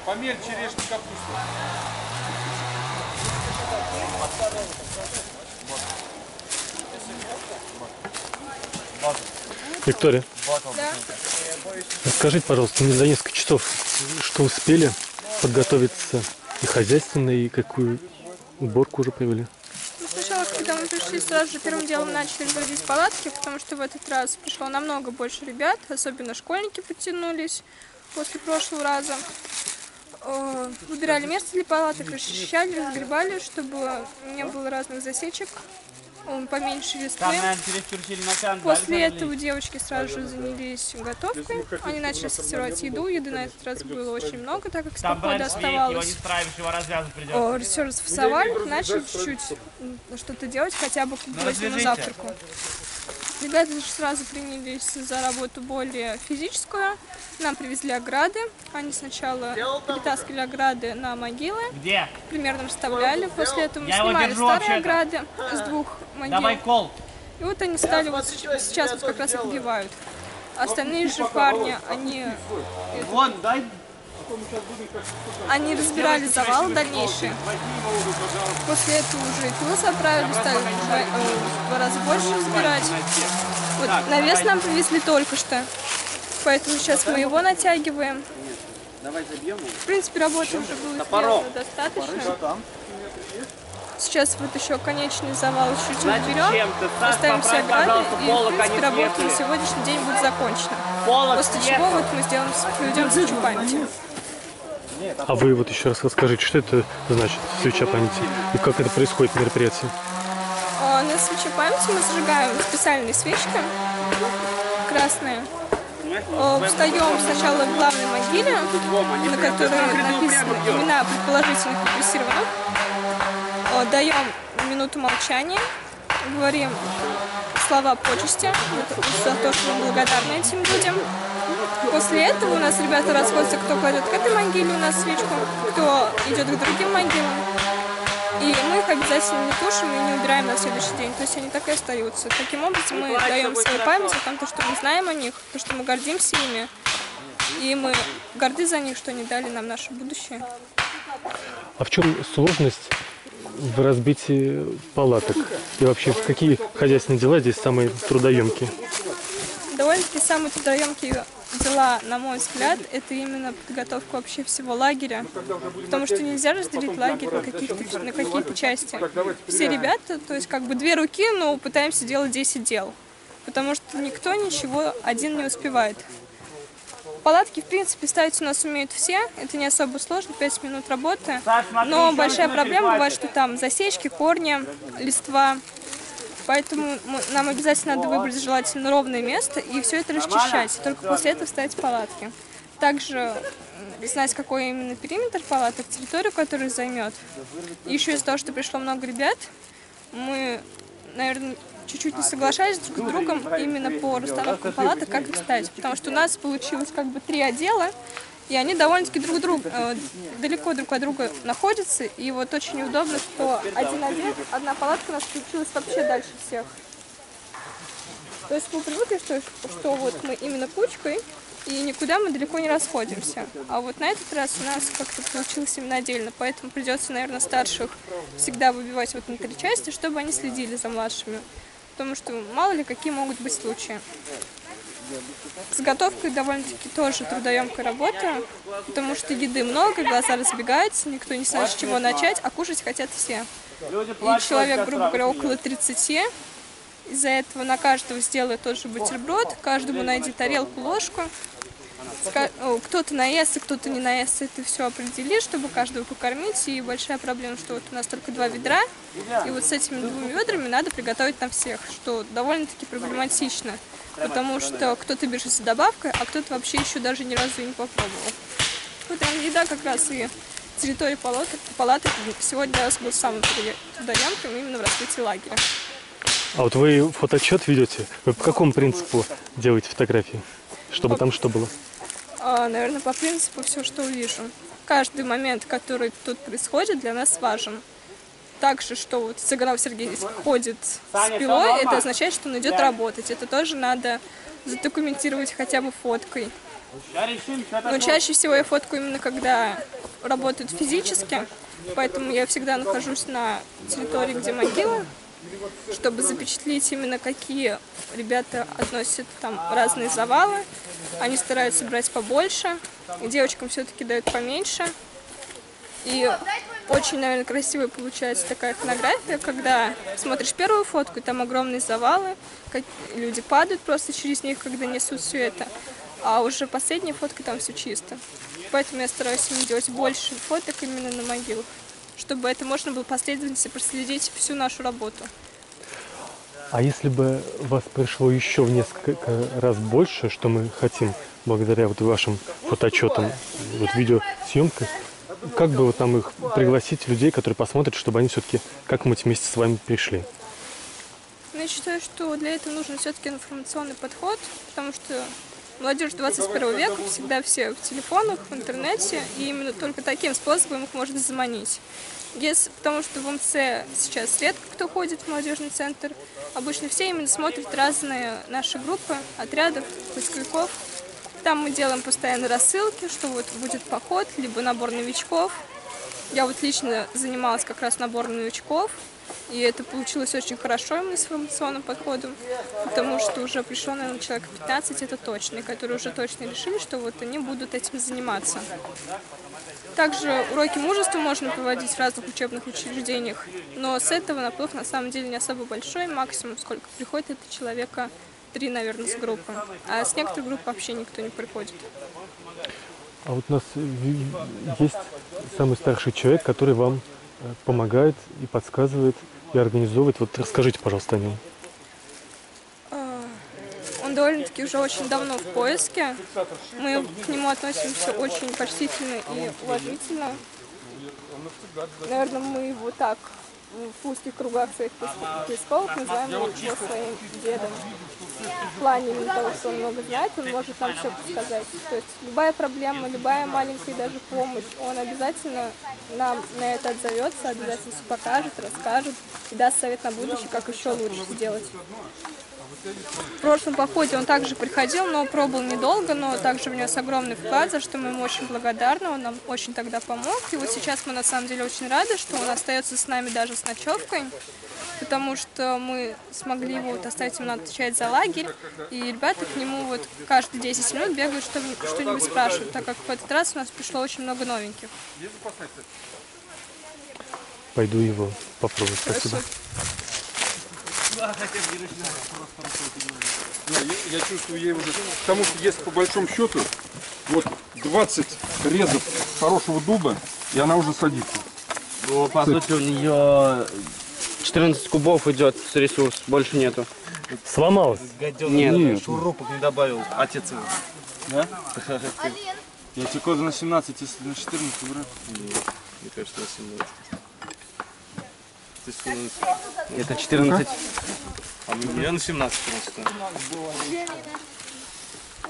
Помельче режьте капусту. Виктория, Да. расскажите, пожалуйста, мне за несколько часов, что успели подготовиться и хозяйственно, и какую уборку уже провели? Ну, сначала, когда мы пришли, сразу же первым делом начали разводить палатки, потому что в этот раз пришло намного больше ребят, особенно школьники подтянулись после прошлого раза. Выбирали место для палаток, расчищали, разгребали, чтобы не было разных засечек, поменьше листвы. После этого девочки сразу же занялись готовкой. Они начали сортировать еду. Еды на этот раз было очень много, так как с похода оставалось. Все расфасовали, начали чуть-чуть что-то делать, хотя бы к позднему завтраку. Ребята же сразу принялись за работу более физическую. Нам привезли ограды. Они сначала перетаскивали ограды на могилы. Примерно расставляли. После этого мы снимали старые ограды с 2 могил. И вот они стали, вот сейчас вот как раз их убивают. Остальные же парни, они разбирали завалы дальнейшие. После этого уже и тулы заправили, стали в 2 раза больше разбирать. Вот навес нам привезли только что, поэтому сейчас мы его натягиваем. В принципе, работы уже было сделано достаточно. Сейчас вот еще конечный завал чуть-чуть уберем, оставим все ограды, и в принципе работа на сегодняшний день будет закончена. После чего вот мы проведем свечу памяти. А вы вот еще раз расскажите, что это значит, свеча памяти, и как это происходит мероприятие? На свече памяти мы зажигаем специальные свечки, красные. Встаем сначала в главной могиле, на которой написаны имена предположительных репрессированных. Даем минуту молчания, говорим слова почести за то, что мы благодарны этим людям. После этого у нас ребята расходятся, кто кладет к этой могиле у нас свечку, кто идет к другим могилам. И мы их обязательно не тушим и не убираем на следующий день. То есть они так и остаются. Таким образом мы даем свою память о том, что мы знаем о них, то, что мы гордимся ими. И мы горды за них, что они дали нам наше будущее. А в чем сложность в разбитии палаток? И вообще, какие хозяйственные дела здесь самые трудоемкие? Довольно-таки самые трудоемкие дела, на мой взгляд, это именно подготовка вообще всего лагеря. Потому что нельзя разделить лагерь на какие-то части. Все ребята, то есть как бы 2 руки, но пытаемся делать 10 дел. Потому что никто ничего один не успевает. Палатки, в принципе, ставить у нас умеют все. Это не особо сложно, 5 минут работы. Но большая проблема бывает, что там засечки, корни, листва. Поэтому нам обязательно надо выбрать желательно ровное место и все это расчищать. И только после этого ставить палатки. Также знать, какой именно периметр палаток, территорию, которую займет. И еще из-за того, что пришло много ребят, мы, наверное, чуть-чуть не соглашались друг с другом именно по расстановке палаток, как их ставить. Потому что у нас получилось как бы 3 отдела, и они довольно-таки далеко друг от друга находятся. И вот очень удобно, что один отдел, одна палатка у нас получилась вообще дальше всех. То есть мы привыкли, что вот мы именно кучкой, и никуда мы далеко не расходимся. А вот на этот раз у нас как-то получилось именно отдельно. Поэтому придется, наверное, старших всегда выбивать вот на 3 части, чтобы они следили за младшими. Потому что мало ли какие могут быть случаи. С готовкой довольно-таки тоже трудоемкая работа, потому что еды много, глаза разбегаются, никто не знает, с чего начать, а кушать хотят все. И человек, грубо говоря, около 30. Из-за этого на каждого сделает тот же бутерброд, каждому найди тарелку, ложку. Кто-то наестся, кто-то не наестся, это все определи, чтобы каждого покормить. И большая проблема, что вот у нас только 2 ведра, и вот с этими 2 ведрами надо приготовить на всех, что довольно-таки проблематично. Потому что кто-то бежит с добавкой, а кто-то вообще еще даже ни разу и не попробовал. Вот там еда как раз и территория палаток сегодня для нас был самым трудоемким именно в раскрытии лагеря. А вот вы фотоотчет ведете, вы по какому принципу делаете фотографии? Чтобы там что было? Наверное, по принципу все, что увижу. Каждый момент, который тут происходит, для нас важен. Также, что вот Цыганов Сергей ходит с пилой, это означает, что он идет работать. Это тоже надо задокументировать хотя бы фоткой. Но чаще всего я фоткаю именно когда работают физически, поэтому я всегда нахожусь на территории, где могила, чтобы запечатлеть именно какие ребята относят там разные завалы. Они стараются брать побольше, девочкам все-таки дают поменьше. И очень, наверное, красивая получается такая фотография, когда смотришь первую фотку, и там огромные завалы, как люди падают просто через них, когда несут все это. А уже последняя фотка, там все чисто. Поэтому я стараюсь им делать больше фоток именно на могилах, чтобы это можно было последовательно проследить всю нашу работу. А если бы вас пришло еще в несколько раз больше, что мы хотим, благодаря вот вашим фотоотчетам, вот видеосъемкам, как бы вот там их пригласить, людей, которые посмотрят, чтобы они все-таки как-нибудь вместе с вами пришли? Но я считаю, что для этого нужен все-таки информационный подход, потому что молодежь 21 века, всегда все в телефонах, в интернете, и именно только таким способом их можно заманить. Потому что в МЦ сейчас редко кто ходит в молодежный центр. Обычно все именно смотрят разные наши группы, отрядов, поисковиков. Там мы делаем постоянно рассылки, что вот будет поход, либо набор новичков. Я вот лично занималась как раз набором новичков, и это получилось очень хорошо именно с информационным подходом, потому что уже пришло, наверное, человек 15, это точно, которые уже точно решили, что вот они будут этим заниматься. Также уроки мужества можно проводить в разных учебных учреждениях, но с этого наплыв на самом деле не особо большой, максимум сколько приходит, это человека 3, наверное, с группы, а с некоторых групп вообще никто не приходит. А вот у нас есть самый старший человек, который вам помогает и подсказывает, и организовывает. Вот расскажите, пожалуйста, о нем. Он довольно-таки уже очень давно в поиске. Мы к нему относимся очень почтительно и уважительно. Наверное, мы его так в узких кругах своих поисковых называем его своим дедом. В плане именно того, что он много знает, он может нам все подсказать. То есть любая проблема, любая маленькая даже помощь, он обязательно нам на это отзовется, обязательно все покажет, расскажет и даст совет на будущее, как еще лучше сделать. В прошлом походе он также приходил, но пробовал недолго, но также внес огромный вклад, за что мы ему очень благодарны, он нам очень тогда помог. И вот сейчас мы на самом деле очень рады, что он остается с нами даже с ночевкой, потому что мы смогли его вот оставить, ему надо отвечать за лагерь, и ребята к нему вот каждые 10 минут бегают, что-нибудь спрашивают, так как в этот раз у нас пришло очень много новеньких. Пойду его попробую. Спасибо. Я чувствую ей уже, потому что если по большому счету, вот 20 резов хорошего дуба, и она уже садится. Ну, по сути, у нее 14 кубов идет с ресурс, больше нету. Сломалось? Нет. Шурупок не добавил, отец его. Да? Я тебе на 17, если на 14 брать. Мне кажется, 18. Это 14. А у меня на 17 просто.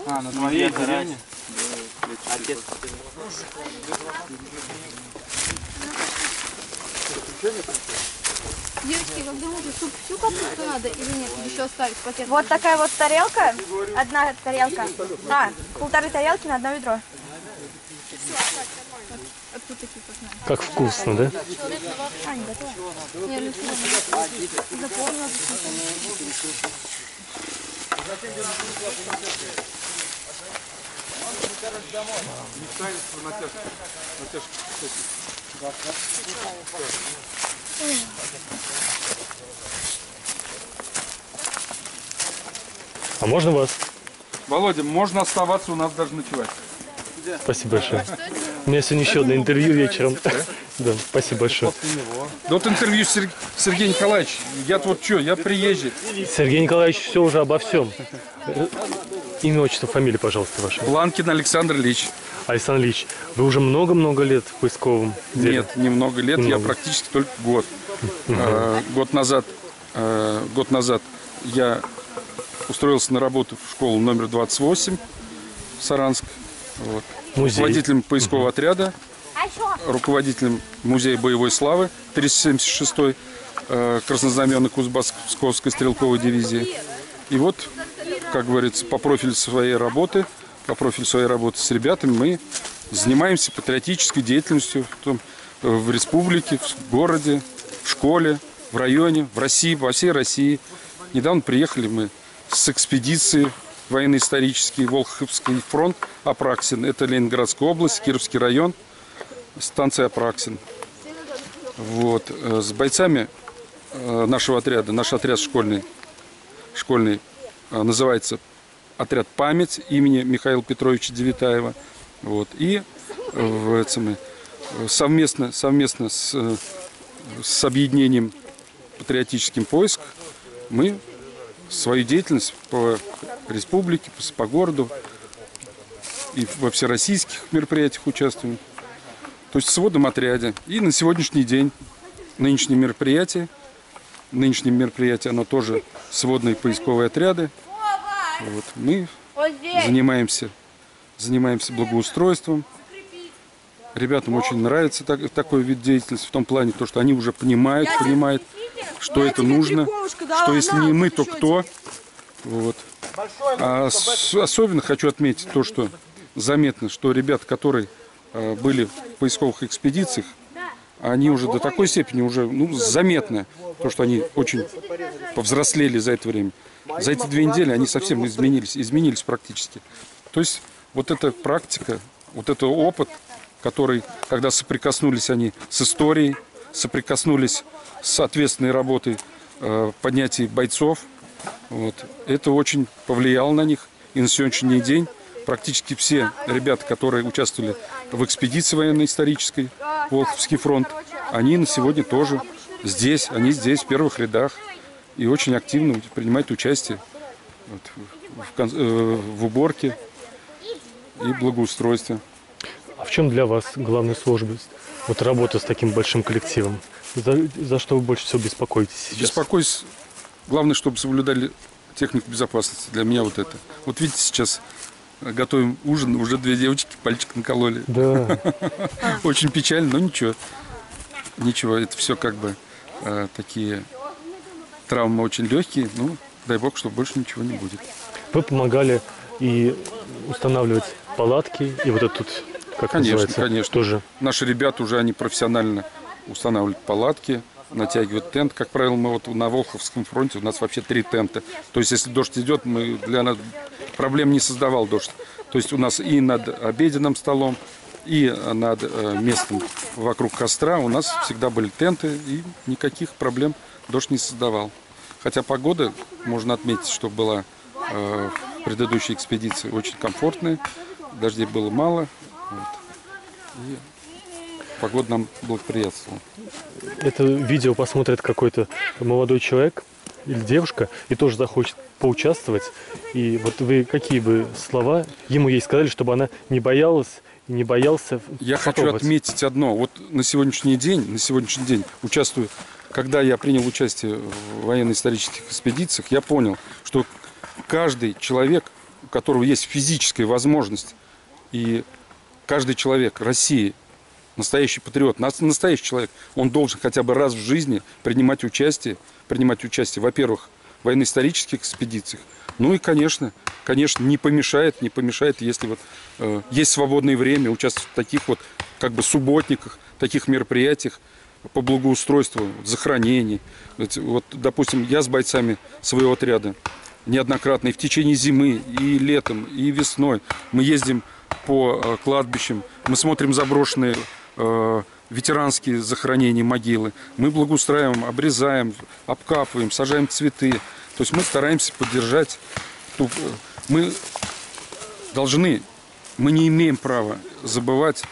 А, на твоей деревне? Отец. Девочки, когда уже суп всю капусту надо или нет? Или еще оставить пакет? Вот такая вот тарелка, одна тарелка, полторы тарелки на одно ведро. Откуда такие вкусные? Как вкусно, да? А, не готово. Я люблю. Запомнила. А можно вас? Володя, можно оставаться у нас даже ночевать. Спасибо большое. У меня сегодня еще одно интервью вечером. Да, спасибо большое. Да вот интервью Сергей Николаевич, я вот что, я приезжий. Сергей Николаевич, все уже обо всем. Имя, отчество, фамилия, пожалуйста, ваша. Бланкин Александр Ильич. Александр Ильич, вы уже много-много лет в поисковом деле? Нет, немного лет, я практически только год. Год назад я устроился на работу в школу номер 28 в Саранск. Вот. Музей. Руководителем поискового отряда, руководителем музея боевой славы 376-й краснознаменной Кузбассковской стрелковой дивизии. И вот, как говорится, по профилю своей работы с ребятами мы занимаемся патриотической деятельностью в республике, в городе, в школе, в районе, в России, во всей России. Недавно приехали мы с экспедиции военно-исторический Волховский фронт Апраксин. Это Ленинградская область, Кировский район, станция Апраксин. Вот. С бойцами нашего отряда, наш отряд школьный называется отряд «Память» имени Михаила Петровича Девитаева. Вот. И совместно с объединением «Патриотическим поиск» мы свою деятельность по республике, по городу и во всероссийских мероприятиях участвуем. То есть в сводном отряде. И на сегодняшний день нынешнее мероприятие, оно тоже сводные поисковые отряды. Вот. Мы занимаемся благоустройством. Ребятам очень нравится такой вид деятельности в том плане, что они уже понимают, что это нужно, что если не мы, то кто. Вот. А особенно хочу отметить то, что заметно, что ребята, которые были в поисковых экспедициях, они уже до такой степени уже заметно, то, что они очень повзрослели за это время. За эти 2 недели они совсем изменились практически. То есть вот эта практика, вот этот опыт, который, когда соприкоснулись они с историей, соприкоснулись с ответственной работой поднятия бойцов, вот, это очень повлияло на них. И на сегодняшний день практически все ребята, которые участвовали в экспедиции военно-исторической Волховский фронт, они на сегодня тоже здесь, в первых рядах и очень активно принимают участие в уборке и благоустройстве. А в чем для вас главная сложность? Вот работа с таким большим коллективом. За что вы больше всего беспокоитесь сейчас? Беспокоюсь. Главное, чтобы соблюдали технику безопасности. Для меня вот это. Вот видите, сейчас готовим ужин, уже 2 девочки пальчик накололи. Да. Очень печально, но ничего. Ничего, это все как бы такие травмы очень легкие. Ну, дай бог, чтобы больше ничего не будет. Вы помогали и устанавливать палатки, и вот этот, как называется? Конечно. Тоже. Наши ребята уже, они профессионально устанавливают палатки, натягивают тент. Как правило, мы вот на Волховском фронте, у нас вообще 3 тента. То есть, если дождь идет, для нас проблем не создавал дождь. То есть, у нас и над обеденным столом, и над местом вокруг костра у нас всегда были тенты, и никаких проблем дождь не создавал. Хотя погода, можно отметить, что была в предыдущей экспедиции очень комфортная, дождей было мало, вот. И погода нам благоприятствовала. Это видео посмотрит какой-то молодой человек или девушка и тоже захочет поучаствовать. И вот вы какие бы слова ему ей сказали, чтобы она не боялась и не боялся? Я хочу отметить одно. Вот на сегодняшний день участвую, когда я принял участие в военно-исторических экспедициях, я понял, что каждый человек, у которого есть физическая возможность, и каждый человек России, настоящий патриот, настоящий человек, он должен хотя бы раз в жизни принимать участие, во-первых, в военно-исторических экспедициях. Ну и, конечно, не помешает, если вот есть свободное время, участвовать в таких вот как бы субботниках, таких мероприятиях по благоустройству, захоронений. Вот, допустим, я с бойцами своего отряда неоднократно и в течение зимы, и летом, и весной мы ездим по кладбищам, мы смотрим заброшенные ветеранские захоронения, могилы. Мы благоустраиваем, обрезаем, обкапываем, сажаем цветы. То есть мы стараемся поддержать. Мы не имеем права забывать,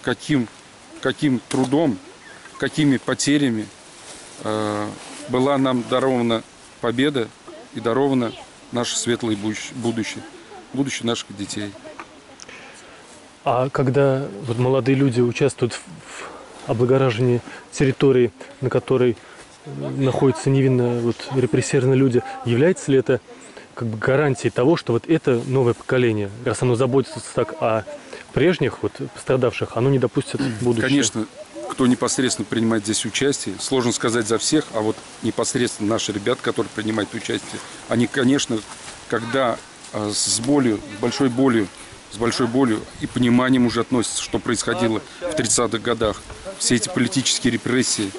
каким трудом, какими потерями была нам дарована победа и даровано наше светлое будущее наших детей. А когда вот молодые люди участвуют в облагораживании территории, на которой находятся невинно репрессированные люди, является ли это как бы гарантией того, что вот это новое поколение, раз оно заботится так о прежних вот пострадавших, оно не допустит будущего? Конечно, кто непосредственно принимает здесь участие, сложно сказать за всех, а вот непосредственно наши ребята, которые принимают участие, они, конечно, когда с болью, с большой болью и пониманием уже относятся, что происходило в 30-х годах, все эти политические репрессии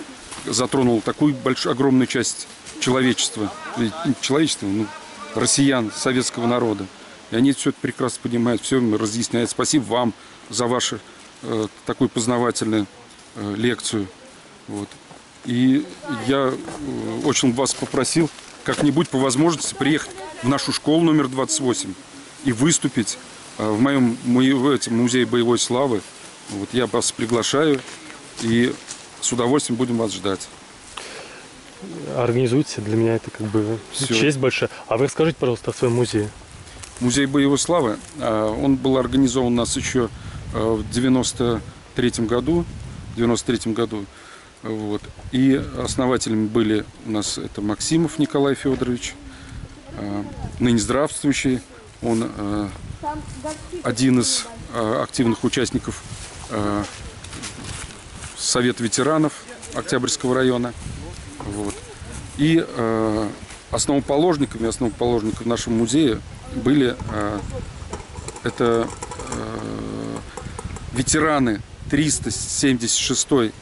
затронул такую большую, огромную часть человечества, россиян, советского народа. И они все это прекрасно понимают, все им разъясняют. Спасибо вам за вашу такую познавательную лекцию. Вот. И я очень вас попросил как-нибудь по возможности приехать в нашу школу номер 28 и выступить в моем музее боевой славы. Вот, я вас приглашаю и с удовольствием будем вас ждать. Организуйте, для меня это как бы честь большая. А вы расскажите, пожалуйста, о своем музее. Музей боевой славы, он был организован у нас еще в 93-м году. Вот. И основателями были у нас это Максимов Николай Федорович, ныне здравствующий. Он один из активных участников Совета ветеранов Октябрьского района. Вот. И основоположниками нашего музея были это ветераны 376-й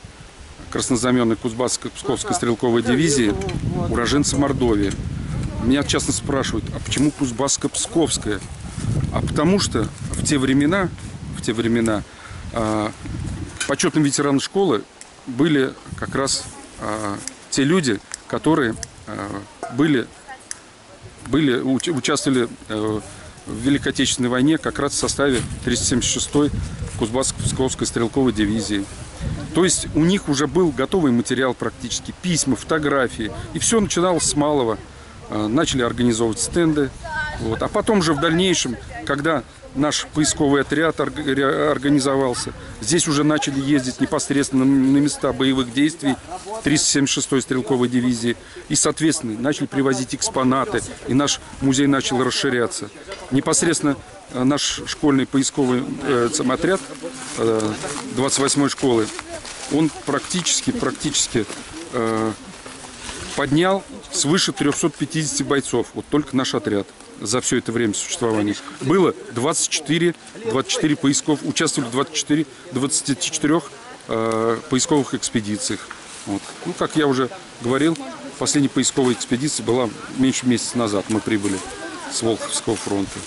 краснознаменной Кузбасско-Псковской стрелковой дивизии, уроженцы Мордовии. Меня часто спрашивают, а почему Кузбасско-Псковская? А потому что в те времена почетным ветераном школы были как раз те люди, которые участвовали в Великой Отечественной войне как раз в составе 376-й Кузбасско-Псковской стрелковой дивизии. То есть у них уже был готовый материал практически, письма, фотографии. И все начиналось с малого. Начали организовывать стенды. Вот. А потом же в дальнейшем, когда наш поисковый отряд организовался, здесь уже начали ездить непосредственно на места боевых действий 376-й стрелковой дивизии. И, соответственно, начали привозить экспонаты. И наш музей начал расширяться. Непосредственно наш школьный поисковый отряд 28-й школы, он практически поднял свыше 350 бойцов. Вот только наш отряд за все это время существования. Было 24 поисков, участвовали в 24 поисковых экспедициях. Вот. Ну, как я уже говорил, последняя поисковая экспедиция была меньше месяца назад. Мы прибыли с Волховского фронта.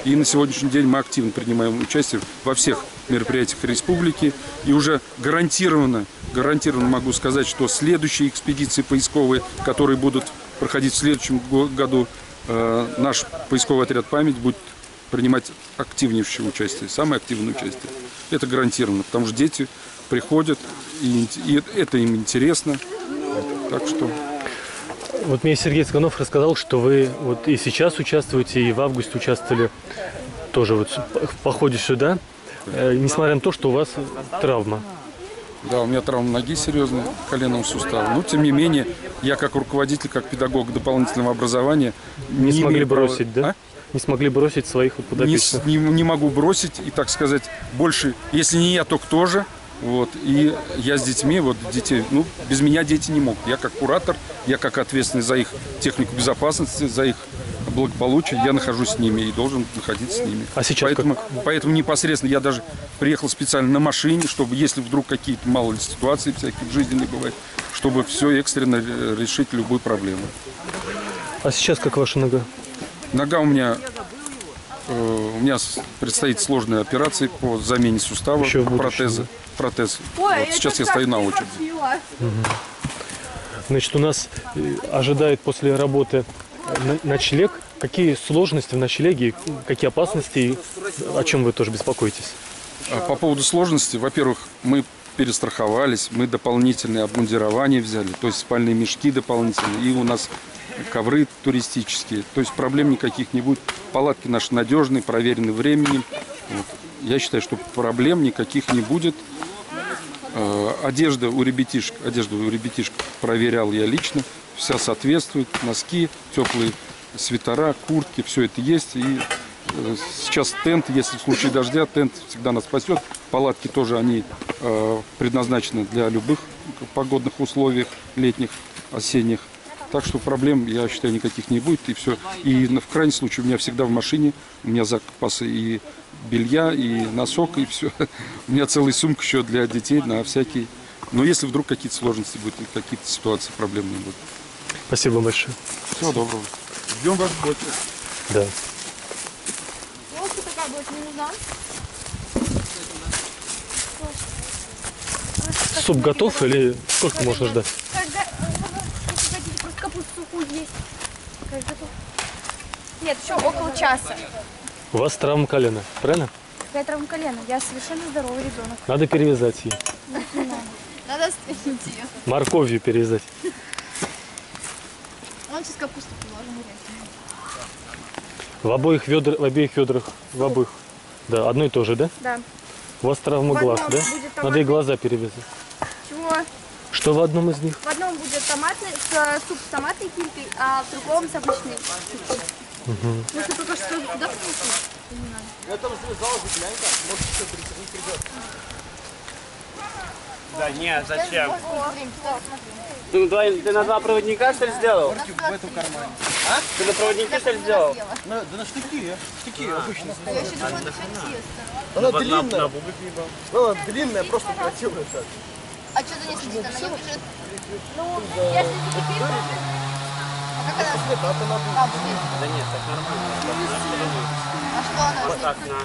И на сегодняшний день мы активно принимаем участие во всех мероприятиях республики. И уже гарантированно могу сказать, что следующие экспедиции поисковые, которые будут проходить в следующем году, наш поисковый отряд «Память» будет принимать активнейшее участие, самое активное участие. Это гарантированно, потому что дети приходят, и это им интересно. Так что... Вот мне Сергей Цыганов рассказал, что вы вот и сейчас участвуете, и в августе участвовали тоже вот в походе сюда, несмотря на то, что у вас травма. Да, у меня травма ноги серьезная, коленного сустава. Но, тем не менее, я как руководитель, как педагог дополнительного образования... Не смогли бросить, да? А? Не смогли бросить своих вот подопечных? Не могу бросить, и, так сказать, больше, если не я, то кто же? Вот, и я с детьми, вот детей, ну, без меня дети не могут. Я как куратор, я как ответственный за их технику безопасности, за их благополучие, я нахожусь с ними и должен находиться с ними. А сейчас поэтому непосредственно я даже приехал специально на машине, чтобы, если вдруг какие-то, мало ли, ситуации всякие жизненные бывают, чтобы все экстренно решить любую проблему. А сейчас как ваша нога? Нога у меня предстоит сложная операция по замене сустава, протез. Вот, сейчас я стою на очереди. Значит, у нас ожидает после работы ночлег. Какие сложности в ночлеге, какие опасности, о чем вы тоже беспокоитесь? По поводу сложности, во-первых, мы перестраховались, мы дополнительное обмундирование взяли, то есть спальные мешки дополнительные, и у нас ковры туристические, то есть проблем никаких не будет. Палатки наши надежные, проверены временем. Вот. Я считаю, что проблем никаких не будет. Одежду у ребятишек проверял я лично, вся соответствует, носки, теплые свитера, куртки, все это есть. И сейчас тент, если в случае дождя, тент всегда нас спасет. Палатки тоже, они предназначены для любых погодных условий, летних, осенних. Так что проблем, я считаю, никаких не будет. И все. И в крайнем случае у меня всегда в машине, у меня запасы и белья, и носок, и все. У меня целая сумка еще для детей на всякие. Но если вдруг какие-то сложности будут, какие-то ситуации проблемные будут. Спасибо большое. Всего доброго. Ждем вас в гости. Да. Волосы такая будет не нужна. Суп готов или сколько можно ждать? Когда, если хотите просто капусту сухую есть. Как готов? Нет, еще около часа. У вас травма колена, правильно? Какая травма колена? Я совершенно здоровый ребенок. Надо перевязать ее. Надо стряхнуть ее. Морковью перевязать. Он сейчас капусту положим. В обеих ведрах, в обоих. Да, одно и то же, да? Да. У вас травма В глаз, одном да? будет Надо и томатный- глаза перевязать. Чего? Что в одном из них? В одном будет суп с томатной килькой, а в другом с обычной. Ну что, только что сюда принесли? Да нет, зачем? Ты на два проводника, что ли, сделал? В этом кармане. Ты на проводники, что ли, сделал? Да на штыки обычно. Я еще думала, это все тесто. Она На длинная. бублик не ебал. Она длинная, просто красивая. А что за несколько? Она не бежит? Ну, если не теперь, а как она? А, блин. Да нет, так нормально. А что она? Вот так на...